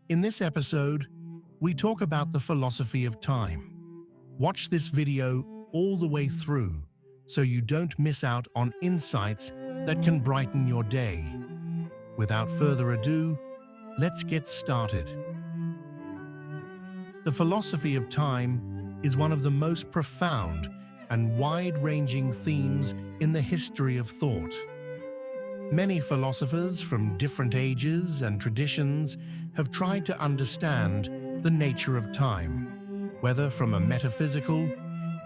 In this episode, we talk about the philosophy of time. Watch this video all the way through so you don't miss out on insights that can brighten your day. Without further ado, let's get started. The philosophy of time is one of the most profound and wide-ranging themes in the history of thought. Many philosophers from different ages and traditions have tried to understand the nature of time, whether from a metaphysical,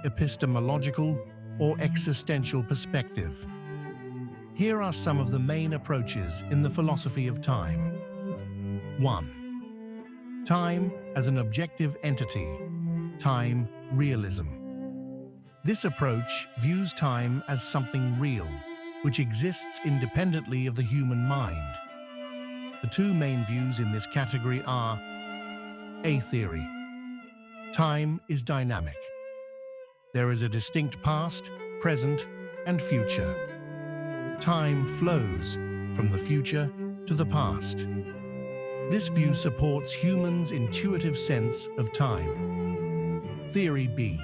epistemological, or existential perspective. Here are some of the main approaches in the philosophy of time. 1. Time as an objective entity, time realism. This approach views time as something real, which exists independently of the human mind. The two main views in this category are A theory. Time is dynamic. There is a distinct past, present, and future. Time flows from the future to the past. This view supports humans' intuitive sense of time. Theory B.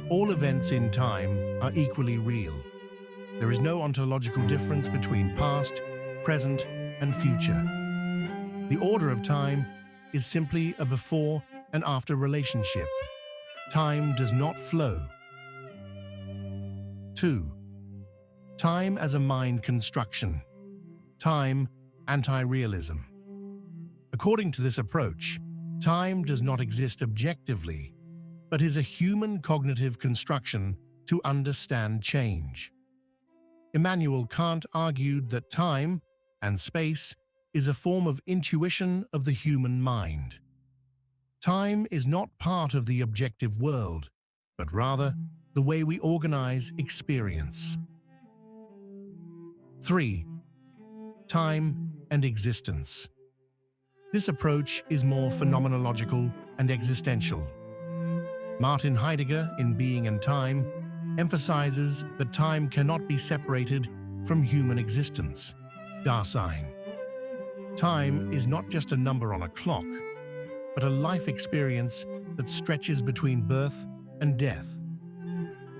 All events in time are equally real. There is no ontological difference between past, present, and future. The order of time is simply a before and after relationship. Time does not flow. 2. Time as a mind construction. Time anti-realism. According to this approach, time does not exist objectively, but is a human cognitive construction to understand change. Immanuel Kant argued that time and space is a form of intuition of the human mind. Time is not part of the objective world, but rather the way we organize experience. 3. Time and existence. This approach is more phenomenological and existential. Martin Heidegger, in Being and Time, emphasizes that time cannot be separated from human existence. Dasein. Time is not just a number on a clock, but a life experience that stretches between birth and death.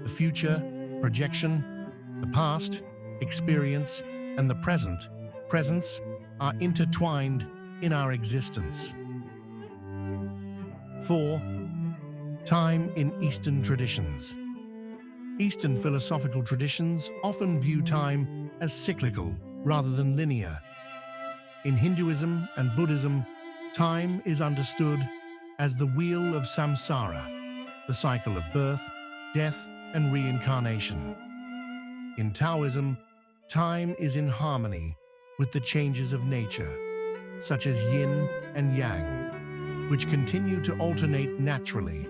The future, projection, the past, experience, and the presence, are intertwined in our existence. 4. Time in Eastern traditions. Eastern philosophical traditions often view time as cyclical rather than linear. In Hinduism and Buddhism, time is understood as the wheel of samsara, the cycle of birth, death, and reincarnation. In Taoism, time is in harmony with the changes of nature, such as yin and yang, which continue to alternate naturally,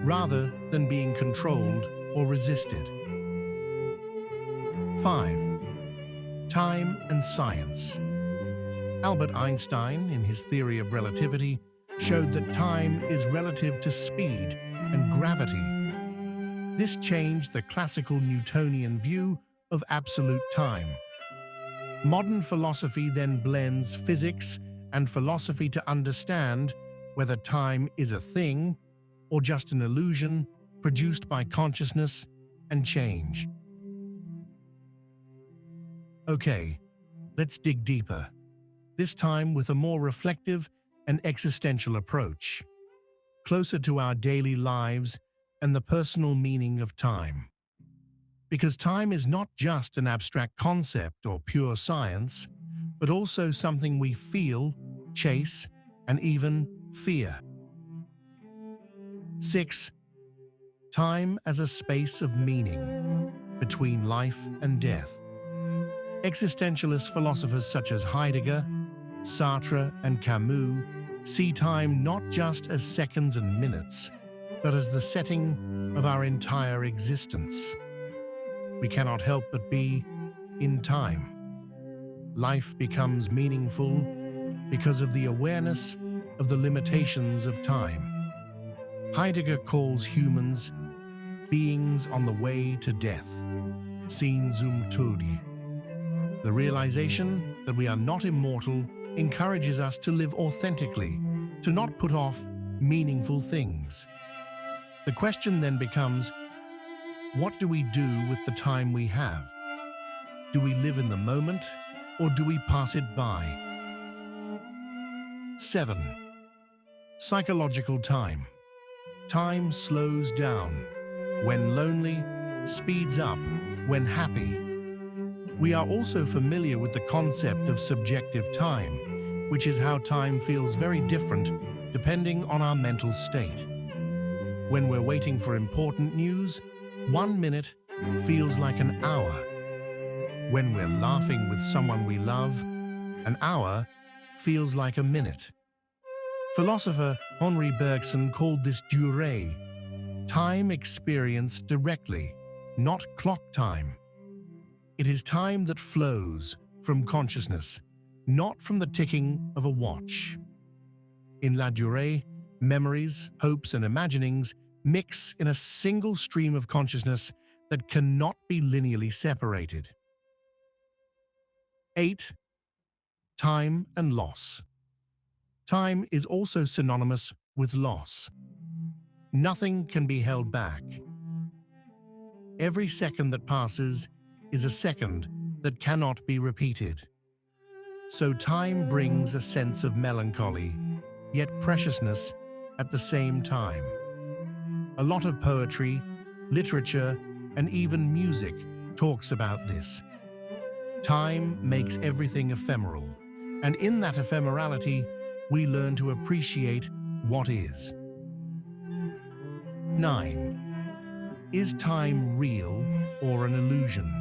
rather than being controlled or resisted. 5. Time and science. Albert Einstein, in his theory of relativity, showed that time is relative to speed and gravity. This changed the classical Newtonian view of absolute time. Modern philosophy then blends physics and philosophy to understand whether time is a thing or just an illusion produced by consciousness and change. Okay, let's dig deeper, this time with a more reflective and existential approach, closer to our daily lives and the personal meaning of time. Because time is not just an abstract concept or pure science, but also something we feel, chase, and even fear. 6. Time as a space of meaning between life and death. Existentialist philosophers such as Heidegger, Sartre, and Camus see time not just as seconds and minutes, but as the setting of our entire existence. We cannot help but be in time. Life becomes meaningful because of the awareness of the limitations of time. Heidegger calls humans beings on the way to death, Sinn zum Tode. The realization that we are not immortal encourages us to live authentically, to not put off meaningful things. The question then becomes, what do we do with the time we have? Do we live in the moment, or do we pass it by? 7. Psychological time. Time slows down. When lonely, speeds up. When happy. We are also familiar with the concept of subjective time, which is how time feels very different depending on our mental state. When we're waiting for important news, 1 minute feels like an hour. When we're laughing with someone we love, an hour feels like a minute. Philosopher Henri Bergson called this durée, time experienced directly, not clock time. It is time that flows from consciousness, not from the ticking of a watch. In la durée, memories, hopes, and imaginings mix in a single stream of consciousness that cannot be linearly separated. 8. Time and loss. Time is also synonymous with loss. Nothing can be held back. Every second that passes is a second that cannot be repeated. So time brings a sense of melancholy, yet preciousness at the same time. A lot of poetry, literature, and even music talks about this. Time makes everything ephemeral, and in that ephemerality, we learn to appreciate what is. 9. Is time real or an illusion?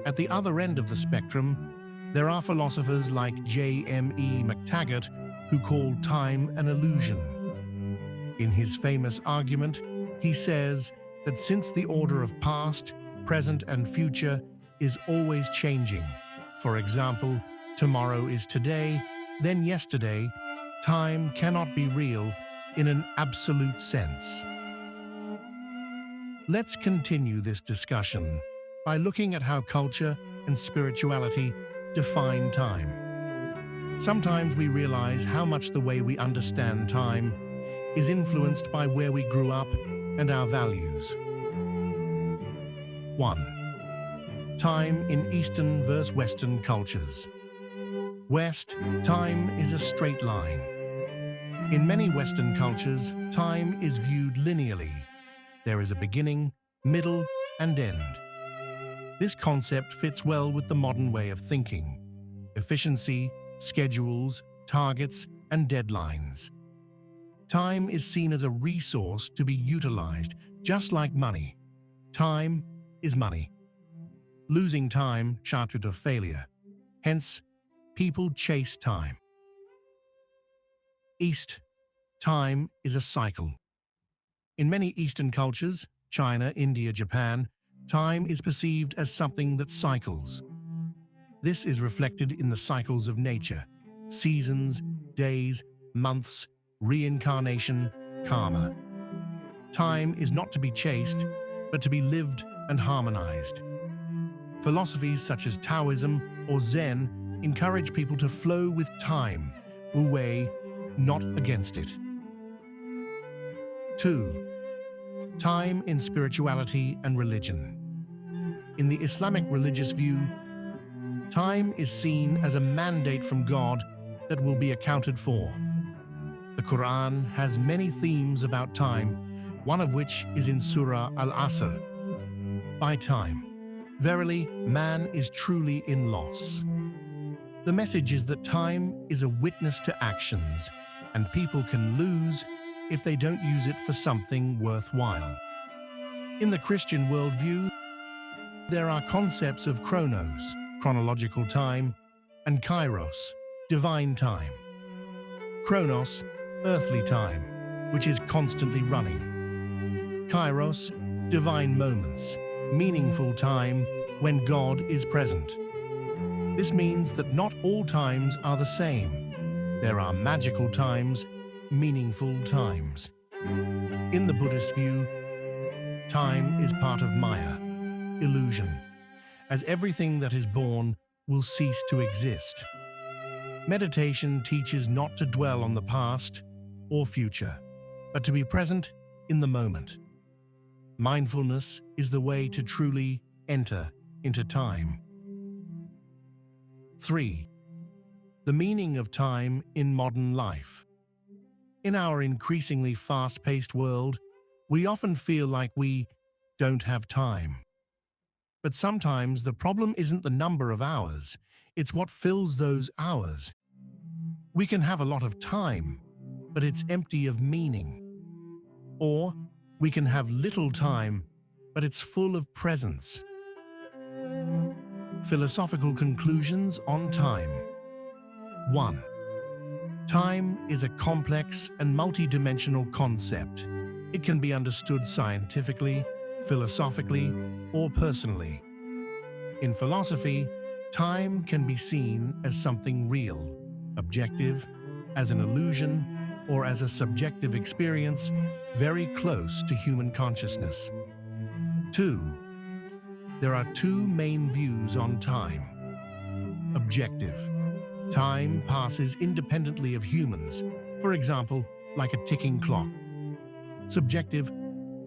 At the other end of the spectrum, there are philosophers like J.M.E. McTaggart who call time an illusion. In his famous argument, he says that since the order of past, present, and future is always changing, for example, tomorrow is today, then yesterday, time cannot be real in an absolute sense. Let's continue this discussion by looking at how culture and spirituality define time. Sometimes we realize how much the way we understand time is influenced by where we grew up and our values. 1. Time in Eastern versus Western cultures. West, time is a straight line. In many Western cultures, time is viewed linearly. There is a beginning, middle, and end. This concept fits well with the modern way of thinking: efficiency, schedules, targets, and deadlines. Time is seen as a resource to be utilized, just like money. Time is money. Losing time charted of failure. Hence, people chase time. East, time is a cycle. In many Eastern cultures, China, India, Japan, time is perceived as something that cycles. This is reflected in the cycles of nature: seasons, days, months, reincarnation, karma. Time is not to be chased, but to be lived and harmonized. Philosophies such as Taoism or Zen encourage people to flow with time, wu wei, not against it. 2. Time in spirituality and religion. In the Islamic religious view, time is seen as a mandate from God that will be accounted for. The Quran has many themes about time, one of which is in Surah Al-Asr. By time, verily, man is truly in loss. The message is that time is a witness to actions, and people can lose if they don't use it for something worthwhile. In the Christian worldview, there are concepts of chronos, chronological time, and kairos, divine time. Chronos, earthly time, which is constantly running. Kairos, divine moments, meaningful time when God is present. This means that not all times are the same. There are magical times, meaningful times. In the Buddhist view, time is part of Maya, illusion, as everything that is born will cease to exist. Meditation teaches not to dwell on the past or future, but to be present in the moment. Mindfulness is the way to truly enter into time. 3. The meaning of time in modern life. In our increasingly fast-paced world, we often feel like we don't have time. But sometimes the problem isn't the number of hours, it's what fills those hours. We can have a lot of time, but it's empty of meaning. Or we can have little time, but it's full of presence. Philosophical conclusions on time. 1. Time is a complex and multidimensional concept. It can be understood scientifically, philosophically, or personally. In philosophy, time can be seen as something real, objective, as an illusion, or as a subjective experience very close to human consciousness. 2. There are two main views on time. Objective. Time passes independently of humans, for example, like a ticking clock. Subjective.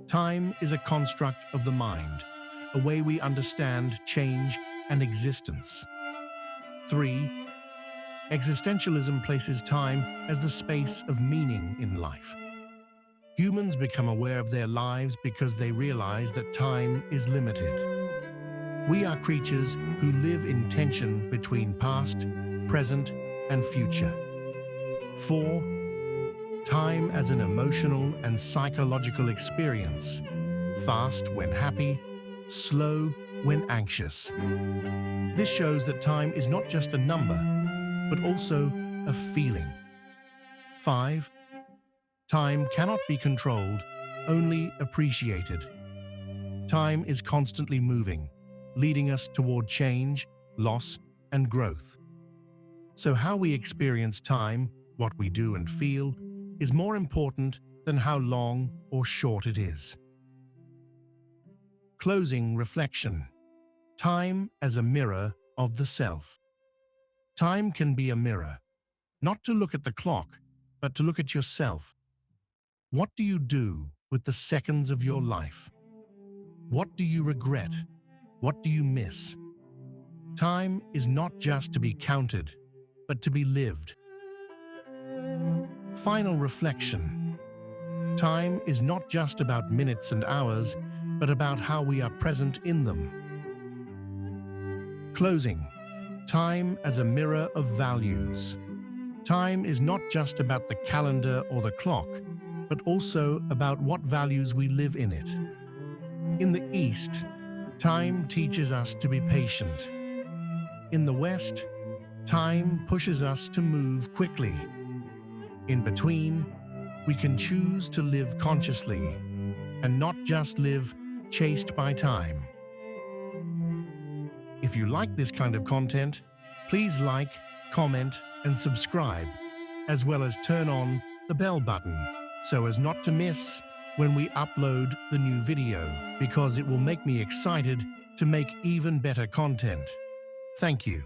Time is a construct of the mind, a way we understand change and existence. 3. Existentialism places time as the space of meaning in life. Humans become aware of their lives because they realize that time is limited. We are creatures who live in tension between past, present, and future. 4. Time as an emotional and psychological experience. Fast when happy, slow when anxious. This shows that time is not just a number, but also a feeling. 5. Time cannot be controlled, only appreciated. Time is constantly moving, leading us toward change, loss, and growth. So how we experience time, what we do and feel, is more important than how long or short it is. Closing reflection. Time as a mirror of the self. Time can be a mirror, not to look at the clock, but to look at yourself. What do you do with the seconds of your life? What do you regret? What do you miss? Time is not just to be counted, but to be lived. Final reflection. Time is not just about minutes and hours, but about how we are present in them. Closing. Time as a mirror of values. Time is not just about the calendar or the clock, but also about what values we live in it. In the East, time teaches us to be patient. In the West, time pushes us to move quickly. In between, we can choose to live consciously and not just live chased by time. If you like this kind of content, please like, comment, and subscribe, as well as turn on the bell button so as not to miss when we upload the new video, because it will make me excited to make even better content. Thank you.